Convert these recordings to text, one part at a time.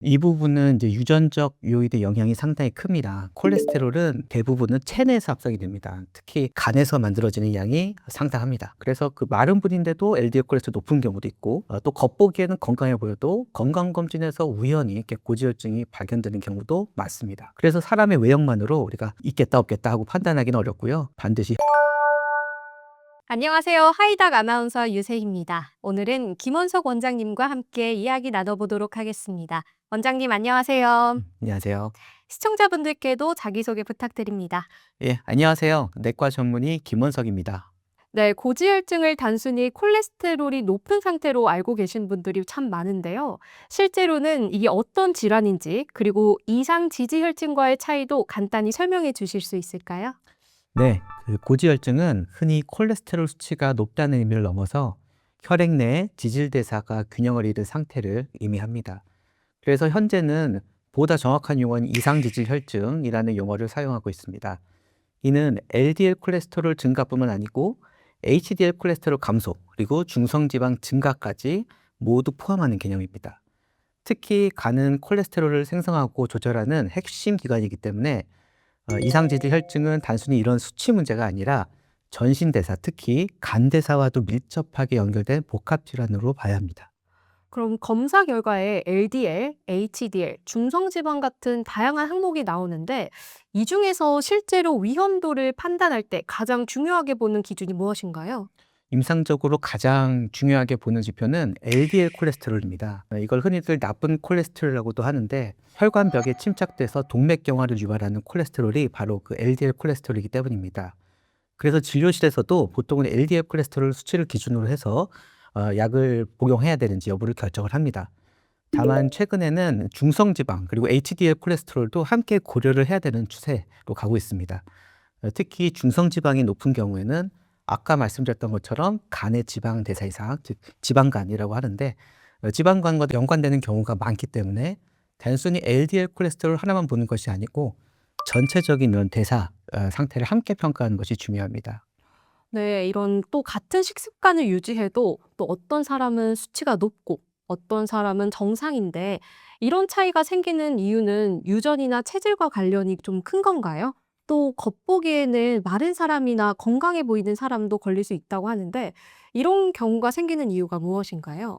이 부분은 이제 유전적 요인의 영향이 상당히 큽니다. 콜레스테롤은 대부분은 체내에서 합성이 됩니다. 특히 간에서 만들어지는 양이 상당합니다. 그래서 그 마른 분인데도 LDL 콜레스테롤 높은 경우도 있고, 또 겉보기에는 건강해 보여도 건강검진에서 우연히 이렇게 고지혈증이 발견되는 경우도 많습니다. 그래서 사람의 외형만으로 우리가 있겠다 없겠다 하고 판단하기는 어렵고요. 반드시 안녕하세요. 하이닥 아나운서 유세희입니다. 오늘은 김원석 원장님과 함께 이야기 나눠보도록 하겠습니다. 원장님 안녕하세요. 안녕하세요. 시청자분들께도 자기소개 부탁드립니다. 예, 안녕하세요. 내과 전문의 김원석입니다. 네, 고지혈증을 단순히 콜레스테롤이 높은 상태로 알고 계신 분들이 참 많은데요. 실제로는 이게 어떤 질환인지, 그리고 이상 지지혈증과의 차이도 간단히 설명해 주실 수 있을까요? 네, 그 고지혈증은 흔히 콜레스테롤 수치가 높다는 의미를 넘어서 혈액 내 지질대사가 균형을 잃은 상태를 의미합니다. 그래서 현재는 보다 정확한 용어는 이상지질혈증이라는 용어를 사용하고 있습니다. 이는 LDL 콜레스테롤 증가뿐만 아니고 HDL 콜레스테롤 감소, 그리고 중성지방 증가까지 모두 포함하는 개념입니다. 특히 간은 콜레스테롤을 생성하고 조절하는 핵심 기관이기 때문에 이상지질 혈증은 단순히 이런 수치 문제가 아니라 전신대사, 특히 간대사와도 밀접하게 연결된 복합 질환으로 봐야 합니다. 그럼 검사 결과에 LDL, HDL, 중성지방 같은 다양한 항목이 나오는데 이 중에서 실제로 위험도를 판단할 때 가장 중요하게 보는 기준이 무엇인가요? 임상적으로 가장 중요하게 보는 지표는 LDL 콜레스테롤입니다. 이걸 흔히들 나쁜 콜레스테롤이라고도 하는데, 혈관벽에 침착돼서 동맥경화를 유발하는 콜레스테롤이 바로 그 LDL 콜레스테롤이기 때문입니다. 그래서 진료실에서도 보통은 LDL 콜레스테롤 수치를 기준으로 해서 약을 복용해야 되는지 여부를 결정을 합니다. 다만 최근에는 중성지방 그리고 HDL 콜레스테롤도 함께 고려를 해야 되는 추세로 가고 있습니다. 특히 중성지방이 높은 경우에는 아까 말씀드렸던 것처럼 간의 지방 대사 이상, 즉 지방간이라고 하는데, 지방간과 연관되는 경우가 많기 때문에 단순히 LDL 콜레스테롤 하나만 보는 것이 아니고 전체적인 이런 대사 상태를 함께 평가하는 것이 중요합니다. 네, 이런 또 같은 식습관을 유지해도 또 어떤 사람은 수치가 높고 어떤 사람은 정상인데 이런 차이가 생기는 이유는 유전이나 체질과 관련이 좀 큰 건가요? 또 겉보기에는 마른 사람이나 건강해 보이는 사람도 걸릴 수 있다고 하는데 이런 경우가 생기는 이유가 무엇인가요?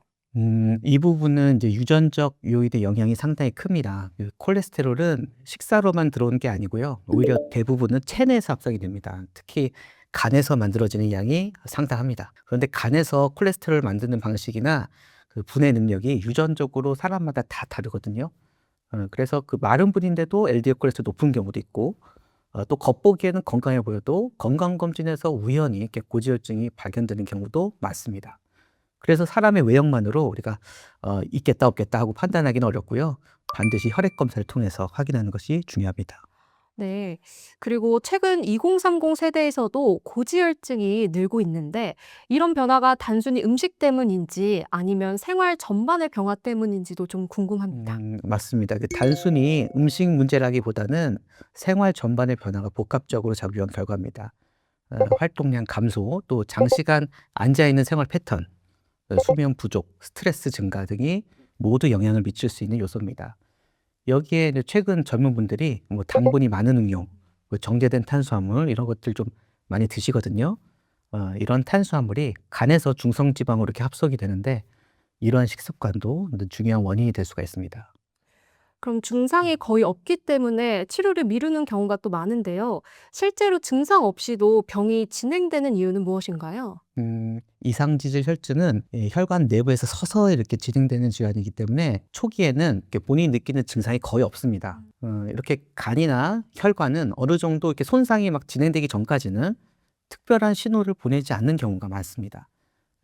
이 부분은 이제 유전적 요인의 영향이 상당히 큽니다. 그 콜레스테롤은 식사로만 들어오는 게 아니고요. 오히려 대부분은 체내에서 합성이 됩니다. 특히 간에서 만들어지는 양이 상당합니다. 그런데 간에서 콜레스테롤을 만드는 방식이나 그 분해 능력이 유전적으로 사람마다 다 다르거든요. 그래서 그 마른 분인데도 LDL 콜레스테롤 높은 경우도 있고, 또 겉보기에는 건강해 보여도 건강검진에서 우연히 이렇게 고지혈증이 발견되는 경우도 많습니다. 그래서 사람의 외형만으로 우리가 있겠다 없겠다 하고 판단하기는 어렵고요. 반드시 혈액 검사를 통해서 확인하는 것이 중요합니다. 네. 그리고 최근 2030 세대에서도 고지혈증이 늘고 있는데 이런 변화가 단순히 음식 때문인지 아니면 생활 전반의 변화 때문인지도 좀 궁금합니다. 맞습니다. 그 단순히 음식 문제라기보다는 생활 전반의 변화가 복합적으로 작용한 결과입니다. 활동량 감소, 또 장시간 앉아 있는 생활 패턴, 수면 부족, 스트레스 증가 등이 모두 영향을 미칠 수 있는 요소입니다. 여기에 이제 최근 젊은 분들이 뭐 당분이 많은 음료, 그 정제된 탄수화물 이런 것들 좀 많이 드시거든요. 이런 탄수화물이 간에서 중성지방으로 이렇게 합성이 되는데, 이러한 식습관도 중요한 원인이 될 수가 있습니다. 그럼 증상이 거의 없기 때문에 치료를 미루는 경우가 또 많은데요. 실제로 증상 없이도 병이 진행되는 이유는 무엇인가요? 이상지질 혈증은 이 혈관 내부에서 서서히 이렇게 진행되는 질환이기 때문에 초기에는 이렇게 본인이 느끼는 증상이 거의 없습니다. 이렇게 간이나 혈관은 어느 정도 이렇게 손상이 막 진행되기 전까지는 특별한 신호를 보내지 않는 경우가 많습니다.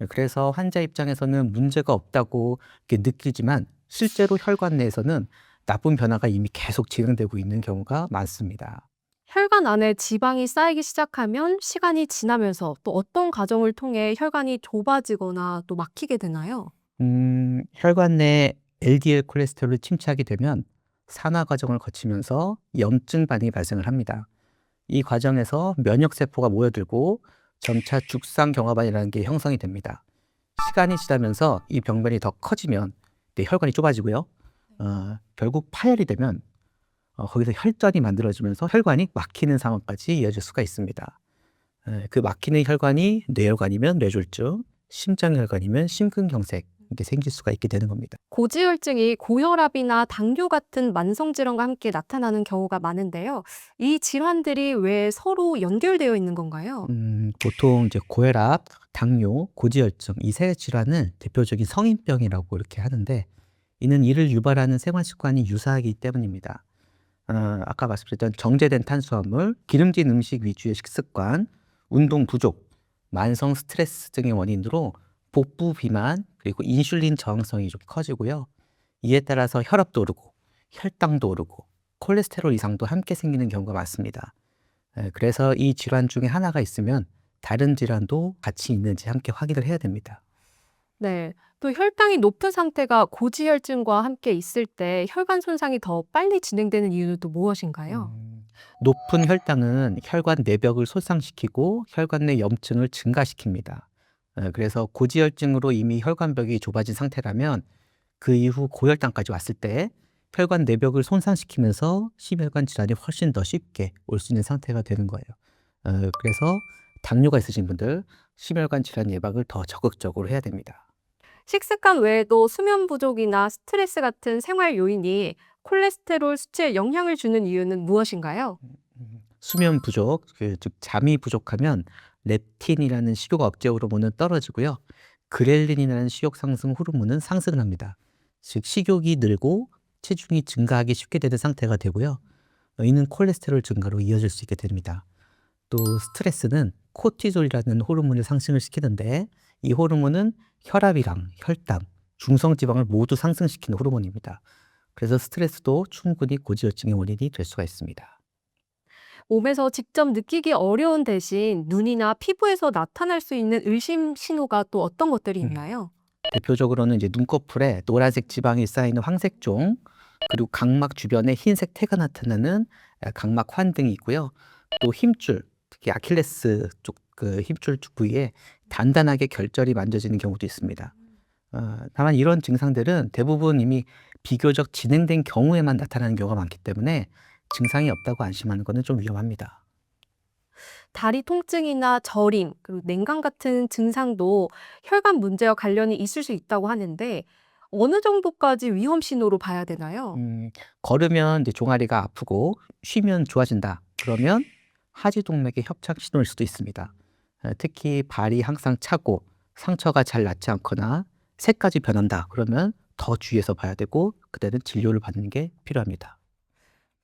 그래서 환자 입장에서는 문제가 없다고 이렇게 느끼지만 실제로 혈관 내에서는 나쁜 변화가 이미 계속 진행되고 있는 경우가 많습니다. 혈관 안에 지방이 쌓이기 시작하면 시간이 지나면서 또 어떤 과정을 통해 혈관이 좁아지거나 또 막히게 되나요? 혈관 내 LDL 콜레스테롤이 침착이 되면 산화 과정을 거치면서 염증 반응이 발생을 합니다. 이 과정에서 면역 세포가 모여들고 점차 죽상 경화반이라는 게 형성이 됩니다. 시간이 지나면서 이 병변이 더 커지면 네, 혈관이 좁아지고요. 결국 파열이 되면 거기서 혈전이 만들어지면서 혈관이 막히는 상황까지 이어질 수가 있습니다. 그 막히는 혈관이 뇌혈관이면 뇌졸중, 심장혈관이면 심근경색 이렇게 생길 수가 있게 되는 겁니다. 고지혈증이 고혈압이나 당뇨 같은 만성 질환과 함께 나타나는 경우가 많은데요. 이 질환들이 왜 서로 연결되어 있는 건가요? 보통 이제 고혈압, 당뇨, 고지혈증 이 세 질환을 대표적인 성인병이라고 이렇게 하는데 이는 이를 유발하는 생활 습관이 유사하기 때문입니다. 아까 말씀드렸던 정제된 탄수화물, 기름진 음식 위주의 식습관, 운동 부족, 만성 스트레스 등의 원인으로 복부 비만 그리고 인슐린 저항성이 좀 커지고요. 이에 따라서 혈압도 오르고 혈당도 오르고 콜레스테롤 이상도 함께 생기는 경우가 많습니다. 그래서 이 질환 중에 하나가 있으면 다른 질환도 같이 있는지 함께 확인을 해야 됩니다. 네. 또 혈당이 높은 상태가 고지혈증과 함께 있을 때 혈관 손상이 더 빨리 진행되는 이유는 또 무엇인가요? 높은 혈당은 혈관 내벽을 손상시키고 혈관 내 염증을 증가시킵니다. 그래서 고지혈증으로 이미 혈관벽이 좁아진 상태라면 그 이후 고혈당까지 왔을 때 혈관 내벽을 손상시키면서 심혈관 질환이 훨씬 더 쉽게 올 수 있는 상태가 되는 거예요. 그래서 당뇨가 있으신 분들 심혈관 질환 예방을 더 적극적으로 해야 됩니다. 식습관 외에도 수면 부족이나 스트레스 같은 생활 요인이 콜레스테롤 수치에 영향을 주는 이유는 무엇인가요? 수면 부족, 즉 잠이 부족하면 렙틴이라는 식욕 억제 호르몬은 떨어지고요. 그렐린이라는 식욕 상승 호르몬은 상승을 합니다. 즉 식욕이 늘고 체중이 증가하기 쉽게 되는 상태가 되고요. 이는 콜레스테롤 증가로 이어질 수 있게 됩니다. 또 스트레스는 코티졸이라는 호르몬을 상승을 시키는데 이 호르몬은 혈압이랑 혈당, 중성지방을 모두 상승시키는 호르몬입니다. 그래서 스트레스도 충분히 고지혈증의 원인이 될 수가 있습니다. 몸에서 직접 느끼기 어려운 대신 눈이나 피부에서 나타날 수 있는 의심 신호가 또 어떤 것들이 음. 있나요? 대표적으로는 이제 눈꺼풀에 노란색 지방이 쌓이는 황색종, 그리고 각막 주변에 흰색 태가 나타나는 각막 환등이 있고요. 또 힘줄, 특히 아킬레스 쪽 그 힘줄 부위에 단단하게 결절이 만져지는 경우도 있습니다. 다만 이런 증상들은 대부분 이미 비교적 진행된 경우에만 나타나는 경우가 많기 때문에 증상이 없다고 안심하는 것은 좀 위험합니다. 다리 통증이나 저림, 그리고 냉감 같은 증상도 혈관 문제와 관련이 있을 수 있다고 하는데 어느 정도까지 위험 신호로 봐야 되나요? 걸으면 이제 종아리가 아프고 쉬면 좋아진다. 그러면 하지동맥의 협착 신호일 수도 있습니다. 특히 발이 항상 차고 상처가 잘 낫지 않거나 색까지 변한다. 그러면 더 주의해서 봐야 되고 그때는 진료를 받는 게 필요합니다.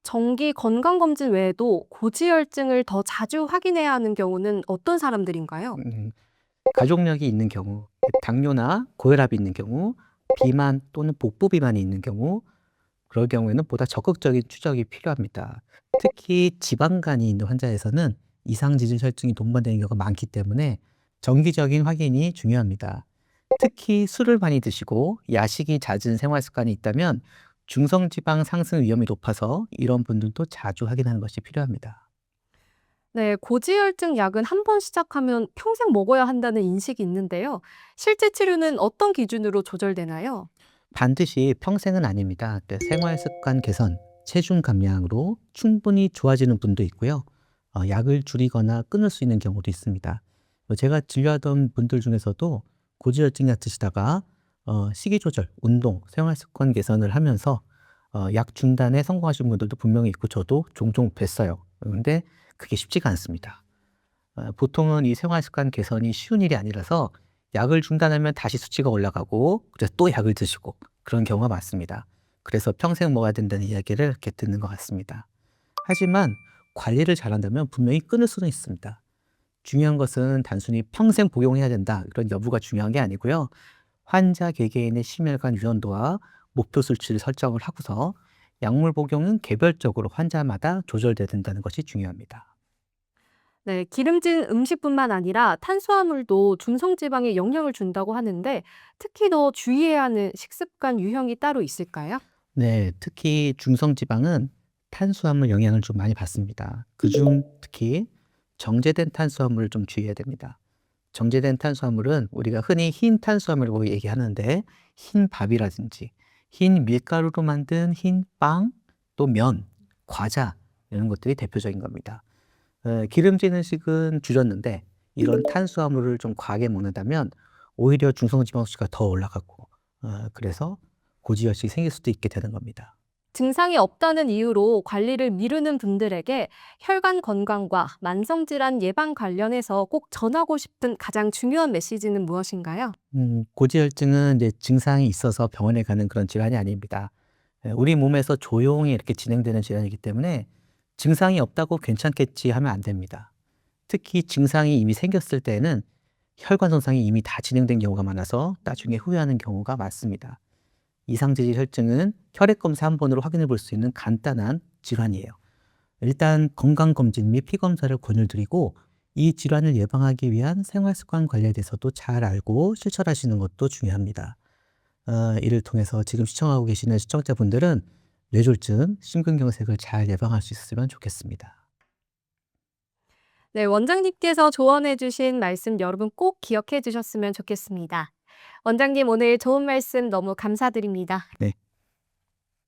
정기 건강검진 외에도 고지혈증을 더 자주 확인해야 하는 경우는 어떤 사람들인가요? 음, 가족력이 있는 경우, 당뇨나 고혈압이 있는 경우, 비만 또는 복부 비만이 있는 경우, 그럴 경우에는 보다 적극적인 추적이 필요합니다. 특히 지방간이 있는 환자에서는 이상지질혈증이 동반되는 경우가 많기 때문에 정기적인 확인이 중요합니다. 특히 술을 많이 드시고 야식이 잦은 생활 습관이 있다면 중성지방 상승 위험이 높아서 이런 분들도 자주 확인하는 것이 필요합니다. 네, 고지혈증 약은 한 번 시작하면 평생 먹어야 한다는 인식이 있는데요. 실제 치료는 어떤 기준으로 조절되나요? 반드시 평생은 아닙니다. 생활 습관 개선, 체중 감량으로 충분히 좋아지는 분도 있고요. 약을 줄이거나 끊을 수 있는 경우도 있습니다. 제가 진료하던 분들 중에서도 고지혈증 약 드시다가 식이 조절, 운동, 생활 습관 개선을 하면서 약 중단에 성공하신 분들도 분명히 있고 저도 종종 뵀어요. 그런데 그게 쉽지가 않습니다. 보통은 이 생활 습관 개선이 쉬운 일이 아니라서 약을 중단하면 다시 수치가 올라가고 그래서 또 약을 드시고 그런 경우가 많습니다. 그래서 평생 먹어야 된다는 이야기를 이렇게 듣는 것 같습니다. 하지만 관리를 잘한다면 분명히 끊을 수는 있습니다. 중요한 것은 단순히 평생 복용해야 된다 이런 여부가 중요한 게 아니고요. 환자 개개인의 심혈관 유연도와 목표 수치를 설정을 하고서 약물 복용은 개별적으로 환자마다 조절돼야 된다는 것이 중요합니다. 네, 기름진 음식뿐만 아니라 탄수화물도 중성지방에 영향을 준다고 하는데 특히 더 주의해야 하는 식습관 유형이 따로 있을까요? 네, 특히 중성지방은 탄수화물 영향을 좀 많이 받습니다. 그중 특히 정제된 탄수화물을 좀 주의해야 됩니다. 정제된 탄수화물은 우리가 흔히 흰 탄수화물이라고 얘기하는데 흰 밥이라든지 흰 밀가루로 만든 흰 빵, 또 면, 과자 이런 것들이 대표적인 겁니다. 기름진 음식은 줄였는데 이런 탄수화물을 좀 과하게 먹는다면 오히려 중성지방수치가 더 올라가고 그래서 고지혈증이 생길 수도 있게 되는 겁니다. 증상이 없다는 이유로 관리를 미루는 분들에게 혈관 건강과 만성질환 예방 관련해서 꼭 전하고 싶은 가장 중요한 메시지는 무엇인가요? 고지혈증은 이제 증상이 있어서 병원에 가는 그런 질환이 아닙니다. 우리 몸에서 조용히 이렇게 진행되는 질환이기 때문에 증상이 없다고 괜찮겠지 하면 안 됩니다. 특히 증상이 이미 생겼을 때에는 혈관 손상이 이미 다 진행된 경우가 많아서 나중에 후회하는 경우가 많습니다. 이상재질 혈증은 혈액 검사 한 번으로 확인해 볼 수 있는 간단한 질환이에요. 일단 건강검진 및 피검사를 권유드리고 이 질환을 예방하기 위한 생활습관 관리에 대해서도 잘 알고 실천하시는 것도 중요합니다. 이를 통해서 지금 시청하고 계시는 시청자분들은 뇌졸중, 심근경색을 잘 예방할 수 있었으면 좋겠습니다. 네, 원장님께서 조언해 주신 말씀 여러분 꼭 기억해 주셨으면 좋겠습니다. 원장님 오늘 좋은 말씀 너무 감사드립니다. 네.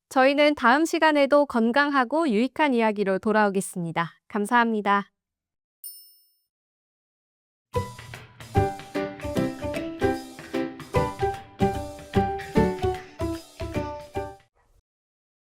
저희는 다음 시간에도 건강하고 유익한 이야기로 돌아오겠습니다. 감사합니다.